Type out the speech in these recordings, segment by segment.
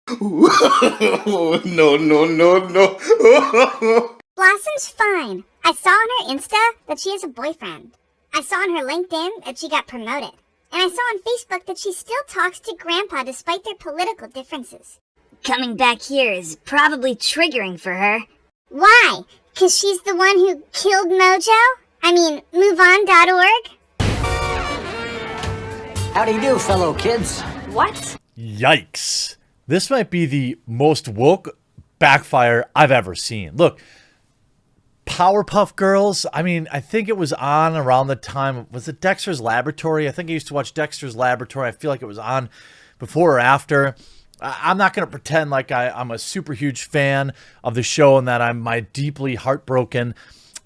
No, no, no, no. Blossom's fine. I saw on her Insta that she has a boyfriend. I saw on her LinkedIn that she got promoted. And I saw on Facebook that she still talks to Grandpa despite their political differences. Coming back here is probably triggering for her. Why? 'Cause she's the one who killed Mojo? I mean, MoveOn.org? How do you do, fellow kids? What? Yikes. This might be the most woke backfire I've ever seen. Look, Powerpuff Girls, I mean, I think it was on around the time, was it Dexter's Laboratory? I think I used to watch Dexter's Laboratory. I feel like it was on before or after. I'm not going to pretend like I'm a super huge fan of the show and that I'm deeply heartbroken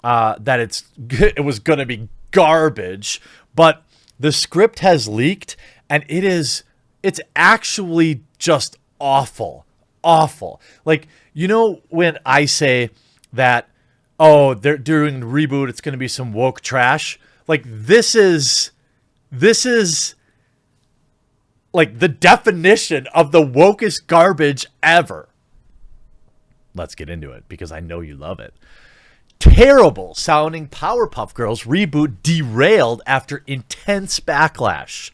that it was going to be garbage. But the script has leaked and it's actually just awful. Awful. Like, you know, when I say that, oh, they're doing Reboot, it's going to be some woke trash. Like, this is like the definition of the wokest garbage ever. Let's get into it because I know you love it. Terrible sounding Powerpuff Girls reboot derailed after intense backlash.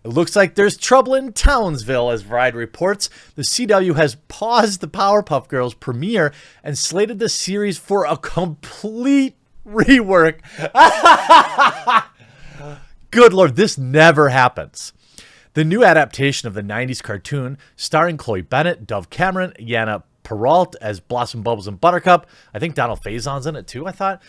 It looks like there's trouble in Townsville, as Variety reports. The CW has paused the Powerpuff Girls premiere and slated the series for a complete rework. Good Lord, this never happens. The new adaptation of the 90s cartoon, starring Chloe Bennett, Dove Cameron, Yana Peralt as Blossom, Bubbles, and Buttercup. I think Donald Faison's in it too, I thought.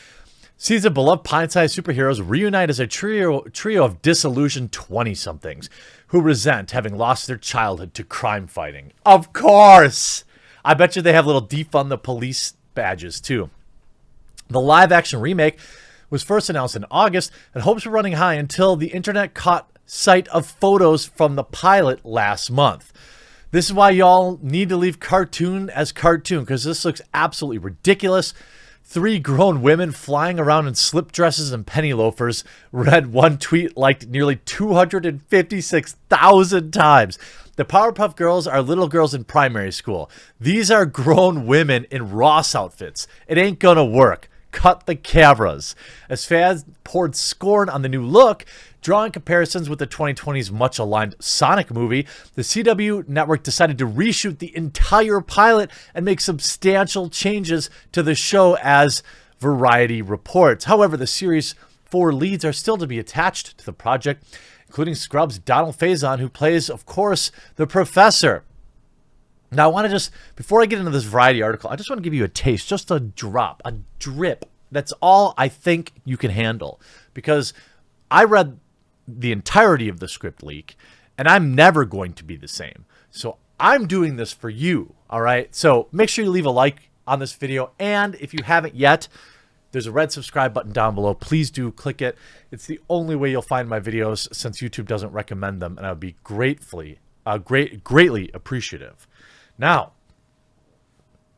Sees the beloved pint-sized superheroes reunite as a trio of disillusioned 20-somethings who resent having lost their childhood to crime fighting. Of course! I bet you they have little defund the police badges too. The live-action remake was first announced in August, and hopes were running high until the internet caught sight of photos from the pilot last month. This is why y'all need to leave cartoon as cartoon, because this looks absolutely ridiculous. 3 grown women flying around in slip dresses and penny loafers, read one tweet liked nearly 256,000 times. The Powerpuff Girls are little girls in primary school. These are grown women in Ross outfits. It ain't gonna work. Cut the cameras. As fans poured scorn on the new look, drawing comparisons with the 2020's much-aligned Sonic movie, the CW network decided to reshoot the entire pilot and make substantial changes to the show, as Variety reports. However, the series' 4 leads are still to be attached to the project, including Scrubs' Donald Faison, who plays, of course, the Professor. Now, I want to just, before I get into this Variety article, I just want to give you a taste, just a drop, a drip. That's all I think you can handle, because I read the entirety of the script leak, and I'm never going to be the same. So I'm doing this for you, all right? So make sure you leave a like on this video, and if you haven't yet, there's a red subscribe button down below. Please do click it. It's the only way you'll find my videos, since YouTube doesn't recommend them, and I would be greatly appreciative. Now,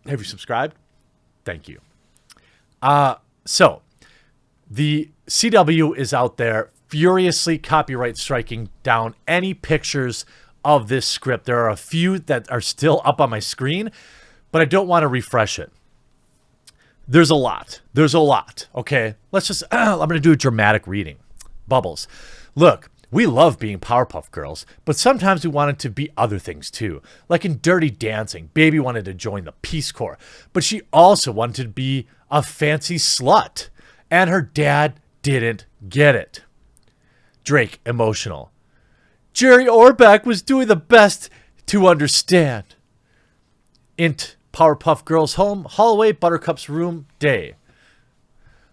have you subscribed? Thank you. So the CW is out there furiously copyright striking down any pictures of this script. There are a few that are still up on my screen, but I don't want to refresh it. There's a lot. Okay, let's just, I'm going to do a dramatic reading. Bubbles. Look, we love being Powerpuff Girls, but sometimes we wanted to be other things too. Like in Dirty Dancing, Baby wanted to join the Peace Corps, but she also wanted to be a fancy slut, and her dad didn't get it. Drake, emotional. Jerry Orbach was doing the best to understand. Int, Powerpuff Girls home, hallway, Buttercup's room, day.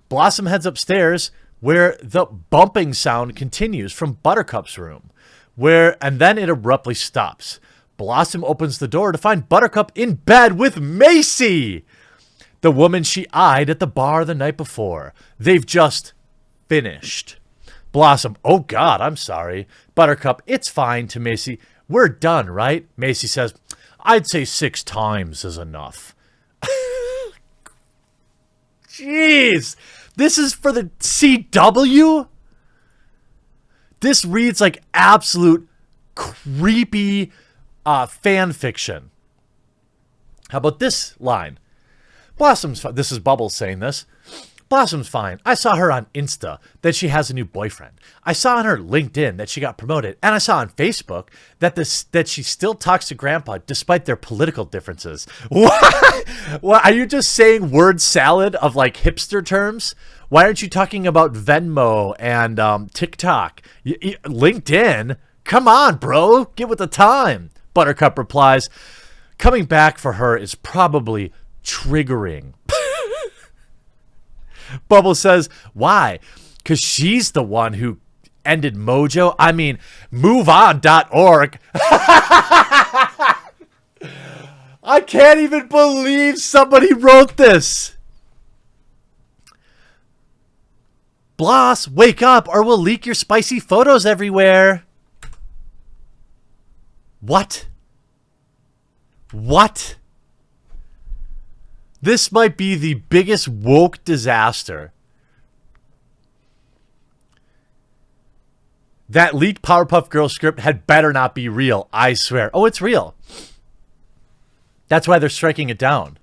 Blossom heads upstairs, where the bumping sound continues from Buttercup's room, and then it abruptly stops. Blossom opens the door to find Buttercup in bed with Macy, the woman she eyed at the bar the night before. They've just finished. Blossom, oh God, I'm sorry. Buttercup, it's fine, to Macy. We're done, right? Macy says, I'd say 6 times is enough. Jeez. This is for the CW? This reads like absolute creepy fan fiction. How about this line? Blossom's fine. This is Bubbles saying this. Blossom's fine. I saw her on Insta that she has a new boyfriend. I saw on her LinkedIn that she got promoted. And I saw on Facebook that she still talks to Grandpa despite their political differences. What? What? Are you just saying word salad of like hipster terms? Why aren't you talking about Venmo and TikTok? LinkedIn? Come on, bro. Get with the time. Buttercup replies, coming back for her is probably triggering. Bubble says, why? Because she's the one who ended Mojo. I mean, moveon.org. I can't even believe somebody wrote this. Bloss, wake up or we'll leak your spicy photos everywhere. What? What? This might be the biggest woke disaster. That leaked Powerpuff Girls script had better not be real, I swear. Oh, it's real. That's why they're striking it down.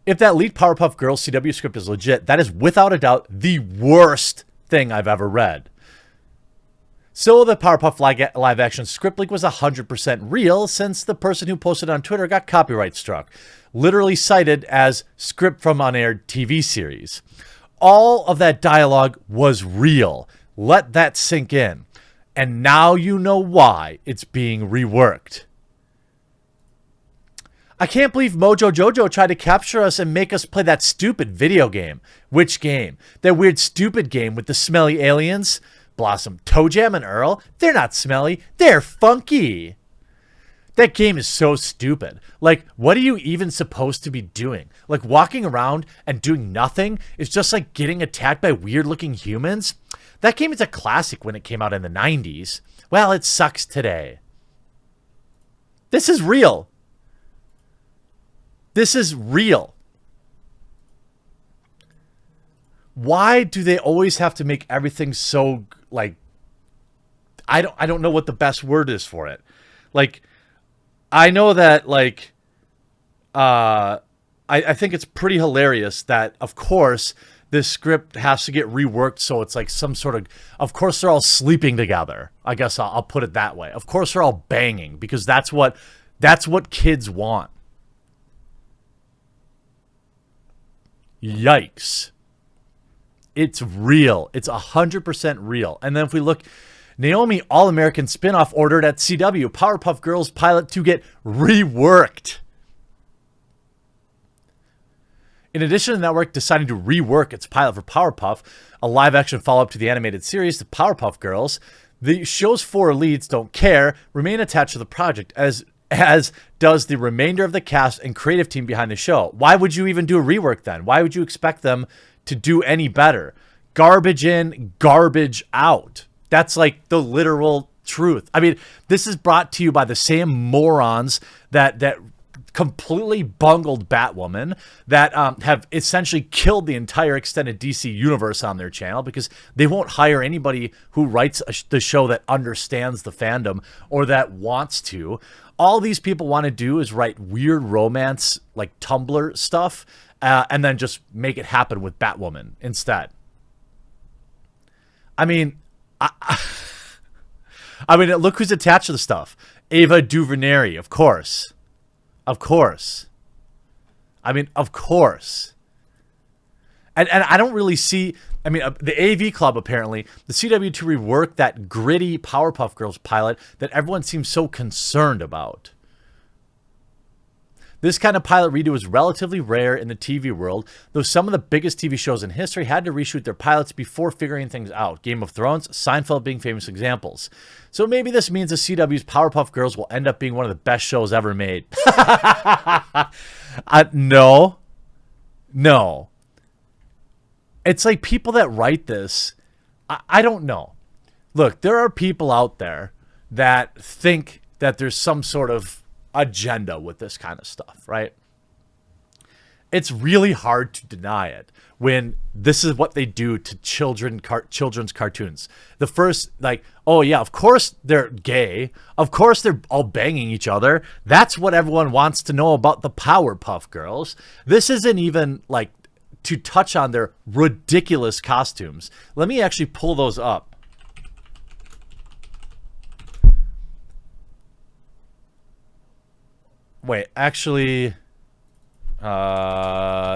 If that leaked Powerpuff Girls CW script is legit, that is without a doubt the worst thing I've ever read. So the Powerpuff live action script leak was 100% real since the person who posted on Twitter got copyright struck. Literally cited as script from unaired TV series. All of that dialogue was real. Let that sink in. And now you know why it's being reworked. I can't believe Mojo Jojo tried to capture us and make us play that stupid video game. Which game? That weird stupid game with the smelly aliens? Blossom, Toe Jam, and Earl? They're not smelly. They're funky. That game is so stupid. Like, what are you even supposed to be doing? Like, walking around and doing nothing is just like getting attacked by weird-looking humans? That game is a classic when it came out in the 90s. Well, it sucks today. This is real. This is real. Why do they always have to make everything so, like, I don't know what the best word is for it. Like, I know that, like, I think it's pretty hilarious that, of course, this script has to get reworked so it's like some sort of course they're all sleeping together. I guess I'll put it that way. Of course they're all banging because that's what kids want. Yikes. It's real. It's 100% real. And then if we look, Naomi All-American spinoff ordered at CW. Powerpuff Girls pilot to get reworked. In addition, the network decided to rework its pilot for Powerpuff, a live-action follow-up to the animated series, The Powerpuff Girls. The show's 4 leads don't care, remain attached to the project, as does the remainder of the cast and creative team behind the show. Why would you even do a rework then? Why would you expect them to do any better? Garbage in, garbage out. That's like the literal truth. I mean, this is brought to you by the same morons that completely bungled Batwoman, that have essentially killed the entire extended DC universe on their channel because they won't hire anybody who writes the show that understands the fandom or that wants to. All these people want to do is write weird romance, like Tumblr stuff, and then just make it happen with Batwoman instead. I mean, I mean, look who's attached to the stuff. Ava DuVernay, of course. Of course. I mean, of course. And I don't really see, I mean, the AV Club, apparently, the CW to rework that gritty Powerpuff Girls pilot that everyone seems so concerned about. This kind of pilot redo is relatively rare in the TV world, though some of the biggest TV shows in history had to reshoot their pilots before figuring things out. Game of Thrones, Seinfeld being famous examples. So maybe this means the CW's Powerpuff Girls will end up being one of the best shows ever made. No. No. It's like people that write this, I don't know. Look, there are people out there that think that there's some sort of agenda with this kind of stuff, right? It's really hard to deny it when this is what they do to children's cartoons. The first, like, oh yeah, of course they're gay. Of course they're all banging each other. That's what everyone wants to know about the Powerpuff Girls. This isn't even like to touch on their ridiculous costumes. Let me actually pull those up. Wait, actually,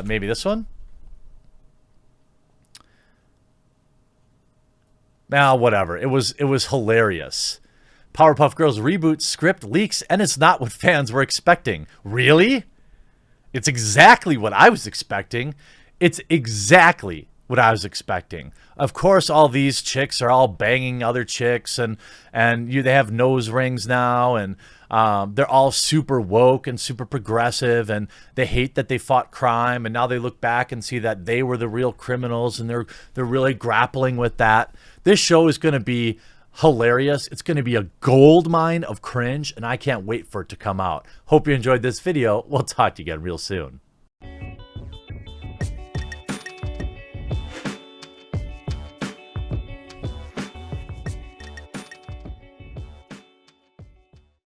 maybe this one? Nah, whatever. It was hilarious. Powerpuff Girls reboot script leaks, and it's not what fans were expecting. Really? It's exactly what I was expecting. It's exactly what I was expecting. Of course, all these chicks are all banging other chicks, and they have nose rings now, and they're all super woke and super progressive, and they hate that they fought crime, and now they look back and see that they were the real criminals, and they're really grappling with that. This show is going to be hilarious. It's going to be a gold mine of cringe, and I can't wait for it to come out. Hope you enjoyed this video. We'll talk to you again real soon.